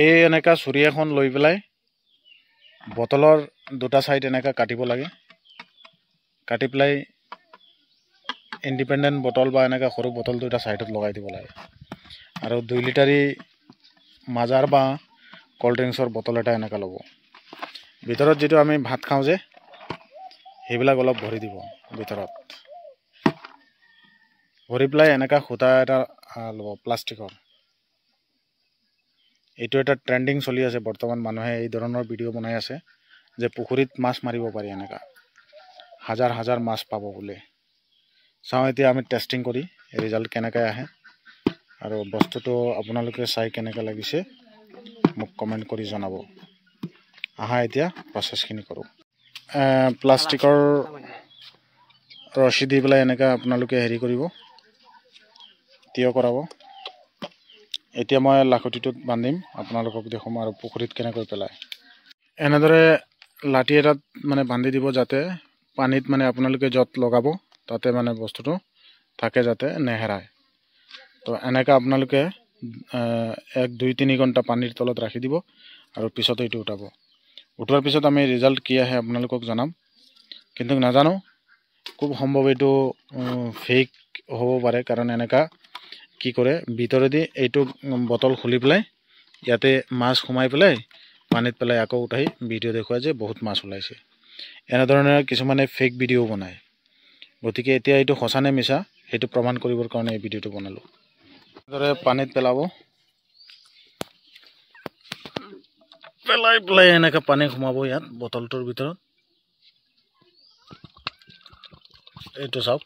এই এনেকা ছুৰী এখন লৈ পেলাই বটলৰ দুটা সাইড এনেকা কাটিব লাগে কাটি পেলাই ইন্ডিপেন্ডেন্ট বটল বা এনেকা সৰু বটল দুটা সাইডত লগাই দিব লাগে আৰু 2 লিটাৰী মাজাৰ বা কোল্ড ড্ৰিংকছৰ বটল এটা এনেকা ল'ব ভিতৰত যেটো আমি ভাত খাওঁ যে হেবিলাক অলপ ভৰি দিব ভিতৰত ভৰি পেলাই এনেকা খুটা এটা ল'ব প্লাষ্টিকৰ এইটো এটা ট্ৰেন্ডিং চলি আছে বৰ্তমান মানুহে এই ধৰণৰ ভিডিও বনাই আছে যে পুখুৰীত মাছ মাৰিব পাৰি এনেকা হাজাৰ হাজাৰ মাছ পাব বুলি চাও এতিয়া আমি টেস্টিং কৰি ৰিজাল্ট কেনেকৈ আহে আৰু বস্তুটো আপোনালোকে চাই কেনেকৈ লাগিছে মোক কমেন্ট কৰি জনাব আহা এতিয়া প্ৰসেসখিনি কৰো প্লাষ্টিকৰ ৰছী দি পেলাই এনেকা আপোনালোকে হেৰি কৰিব তিয় কৰাব এতিয়া মই লাখুটিটোত বান্ধিম আপোনালোকক দেখুৱাম আৰু পুখুৰীত কেনেকৈ পেলাই এনেদৰে লাঠি এটাত মানে বান্ধি দিব যাতে পানীত মানে আপোনালোকে যত লগাব তাতে মানে বস্তুটো থাকে যাতে নেহেৰায় তো এনেকা আপোনালোকে 1-2-3 ঘণ্টা পানীৰ তলত ৰাখি দিব আৰু পিছত এইটো উঠাব উঠোৱাৰ পিছত আমি ৰিজাল্ট কি আহে আপোনালোকক জনাম কিন্তু নাজানো খুব সম্ভৱ এইটো ফেক হ'ব পাৰে কাৰণ এনেকা কি কৰে ভিতৰেদি এইটো বটল খুলি পেলাই ইয়াতে মাছ সোমাই পেলাই পানীত পেলাই আকৌ উঠাই ভিডিও দেখুৱাই যে বহুত মাছ ওলাইছে এনে ধৰণৰ কিছুমানে ফেক ভিডিও বনায় গতিকে এতিয়া এইটো সঁচানে মিছা হেতু প্ৰমাণ কৰিবৰ কাৰণে এই ভিডিওটো বনালো দৰে পানীত পেলাব পেলাই এনেকা পানী সোমাব ইয়াত বটলটোৰ ভিতৰত এইটো চাওক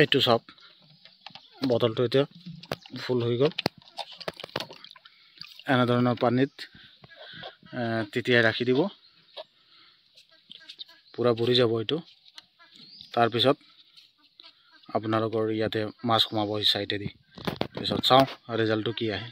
এইটো চাওক বটলটো এতিয়া ফুল হৈ গ'ল এনে ধৰণৰ পানীত তিতিয়াই ৰাখি দিব পুৰা ভৰি যাব এইটো তাৰ পিছত আপোনালোকৰ ইয়াতে মাছ সোমাব এই সাইডেদি পিছত চাও ৰিজাল্টটো কি আহে